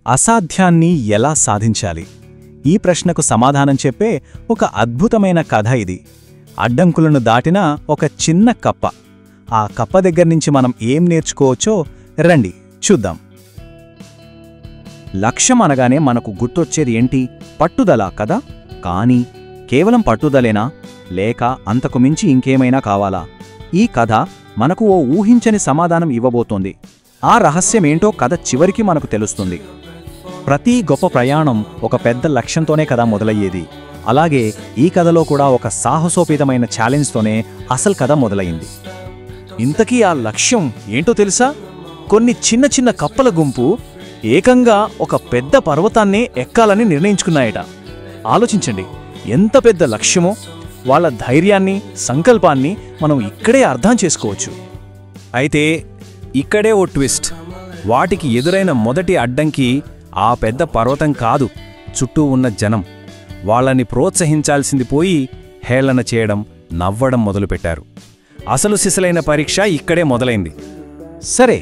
అసాధ్యాన్ని ఎలా సాధించాలి? ఈ ప్రశ్నకు సమాధానం చెప్పే ఒక అద్భుతమైన కథ ఇది. అడ్డంకులను దాటిన ఒక చిన్న కప్ప. ఆ కప్ప దగ్గర్నుంచి మనం ఏం నేర్చుకోవచ్చో రండి చూద్దాం. లక్ష్యం అనగానే మనకు గుర్తొచ్చేది ఏంటి? పట్టుదల కదా? కానీ కేవలం పట్టుదలేనా, లేక అంతకు మించి ఇంకేమైనా కావాలా? ఈ కథ మనకు ఓ ఊహించని సమాధానం ఇవ్వబోతోంది. ఆ రహస్యమేంటో కథ చివరికి మనకు తెలుస్తుంది. ప్రతి గొప్ప ప్రయాణం ఒక పెద్ద లక్ష్యంతోనే కదా మొదలయ్యేది. అలాగే ఈ కథలో కూడా ఒక సాహసోపేతమైన ఛాలెంజ్తోనే అసలు కథ మొదలయ్యింది. ఇంతకీ ఆ లక్ష్యం ఏంటో తెలుసా? కొన్ని చిన్న చిన్న కప్పల గుంపు ఏకంగా ఒక పెద్ద పర్వతాన్నే ఎక్కాలని నిర్ణయించుకున్నాయట. ఆలోచించండి, ఎంత పెద్ద లక్ష్యమో! వాళ్ళ ధైర్యాన్ని, సంకల్పాన్ని మనం ఇక్కడే అర్థం చేసుకోవచ్చు. అయితే ఇక్కడే ఓ ట్విస్ట్. వాటికి ఎదురైన మొదటి అడ్డంకి ఆ పెద్ద పర్వతం కాదు, చుట్టూ ఉన్న జనం. వాళ్ళని ప్రోత్సహించాల్సింది పోయి హేళన చేయడం, నవ్వడం మొదలుపెట్టారు. అసలు సిసలైన పరీక్ష ఇక్కడే మొదలైంది. సరే,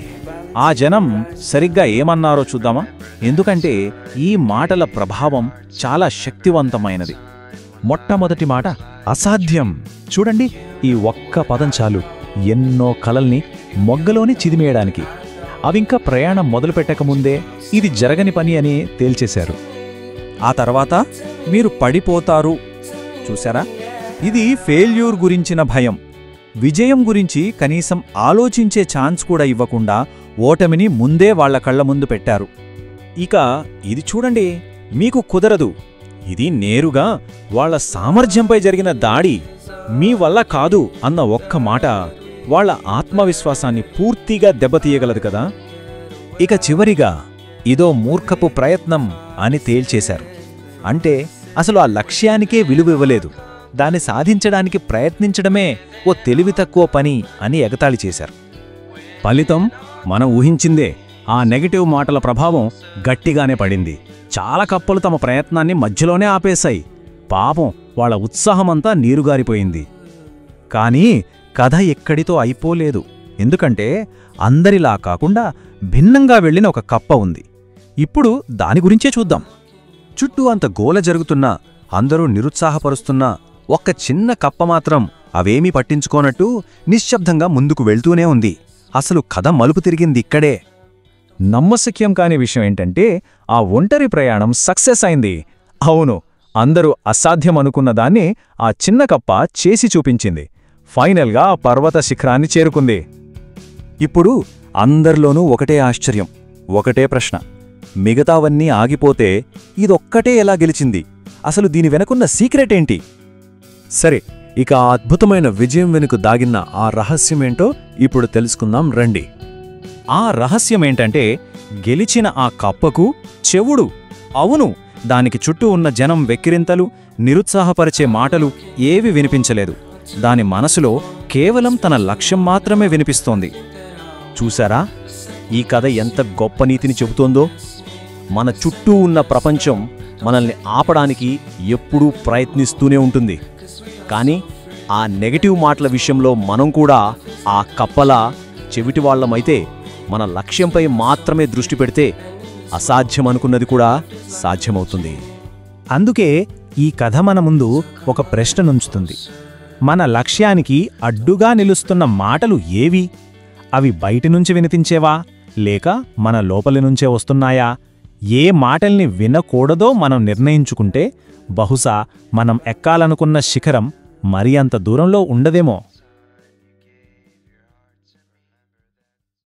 ఆ జనం సరిగ్గా ఏమన్నారో చూద్దామా? ఎందుకంటే ఈ మాటల ప్రభావం చాలా శక్తివంతమైనది. మొట్టమొదటి మాట అసాధ్యం. చూడండి, ఈ ఒక్క పదం చాలు ఎన్నో కలల్ని మొగ్గలోని చిదిమేయడానికి. అవింకా ప్రయాణం మొదలుపెట్టకముందే ఇది జరగని పని అని తేల్చేశారు. ఆ తర్వాత మీరు పడిపోతారు. చూశారా? ఇది ఫెయిల్యూర్ గురించిన భయం. విజయం గురించి కనీసం ఆలోచించే ఛాన్స్ కూడా ఇవ్వకుండా ఓటమిని ముందే వాళ్ల కళ్ల ముందు పెట్టారు. ఇక ఇది చూడండి, మీకు కుదరదు. ఇది నేరుగా వాళ్ల సామర్థ్యంపై జరిగిన దాడి. మీ వల్ల కాదు అన్న ఒక్క మాట వాళ్ల ఆత్మవిశ్వాసాన్ని పూర్తిగా దెబ్బతీయగలదు కదా. ఇక చివరిగా ఇదో మూర్ఖపు ప్రయత్నం అని తేల్చేశారు. అంటే అసలు ఆ లక్ష్యానికే విలువివ్వలేదు. దాన్ని సాధించడానికి ప్రయత్నించడమే ఓ తెలివి తక్కువ పని అని ఎగతాళి చేశారు. ఫలితం మనం ఊహించిందే. ఆ నెగటివ్ మాటల ప్రభావం గట్టిగానే పడింది. చాలా కప్పలు తమ ప్రయత్నాన్ని మధ్యలోనే ఆపేశాయి. పాపం, వాళ్ల ఉత్సాహమంతా నీరుగారిపోయింది. కానీ కథ ఎక్కడితో అయిపోలేదు. ఎందుకంటే అందరిలా కాకుండా భిన్నంగా వెళ్లిన ఒక కప్ప ఉంది. ఇప్పుడు దాని గురించే చూద్దాం. చుట్టూ అంత గోల జరుగుతున్నా, అందరూ నిరుత్సాహపరుస్తున్నా, ఒక్క చిన్న కప్ప మాత్రం అవేమీ పట్టించుకోనట్టు నిశ్శబ్దంగా ముందుకు వెళ్తూనే ఉంది. అసలు కథ మలుపు తిరిగింది ఇక్కడే. నమ్మశక్యం కాని విషయం ఏంటంటే ఆ ఒంటరి ప్రయాణం సక్సెస్ అయింది. అవును, అందరూ అసాధ్యమనుకున్న దాన్ని ఆ చిన్న కప్ప చేసి చూపించింది. ఫైనల్గా ఆ పర్వత శిఖరాన్ని చేరుకుంది. ఇప్పుడు అందరిలోనూ ఒకటే ఆశ్చర్యం, ఒకటే ప్రశ్న. మిగతావన్నీ ఆగిపోతే ఇదొక్కటే ఎలా గెలిచింది? అసలు దీని వెనుకున్న సీక్రెట్ ఏంటి? సరే, ఇక ఆ అద్భుతమైన విజయం వెనుక దాగిన ఆ రహస్యమేంటో ఇప్పుడు తెలుసుకుందాం రండి. ఆ రహస్యమేంటంటే గెలిచిన ఆ కప్పకు చెవుడు. అవును, దానికి చుట్టూ ఉన్న జనం వెక్కిరింతలు, నిరుత్సాహపరిచే మాటలు ఏవి వినిపించలేదు. దాని మనసులో కేవలం తన లక్ష్యం మాత్రమే వినిపిస్తోంది. చూశారా? ఈ కథ ఎంత గొప్ప నీతిని చెబుతోందో. మన చుట్టూ ఉన్న ప్రపంచం మనల్ని ఆపడానికి ఎప్పుడూ ప్రయత్నిస్తూనే ఉంటుంది. కానీ ఆ నెగటివ్ మాటల విషయంలో మనం కూడా ఆ కప్పలా చెవిటివాళ్లమైతే, మన లక్ష్యంపై మాత్రమే దృష్టి పెడితే అసాధ్యమనుకున్నది కూడా సాధ్యమవుతుంది. అందుకే ఈ కథ మన ముందు ఒక ప్రశ్ననుంచుతుంది. మన లక్ష్యానికి అడ్డుగా నిలుస్తున్న మాటలు ఏవి? అవి బయటినుంచి వినిపించేవా, లేక మన లోపలి నుంచే వస్తున్నాయా? ఏ మాటల్ని వినకూడదో మనం నిర్ణయించుకుంటే బహుశా మనం ఎక్కాలనుకున్న శిఖరం మరి అంత దూరంలో ఉండదేమో.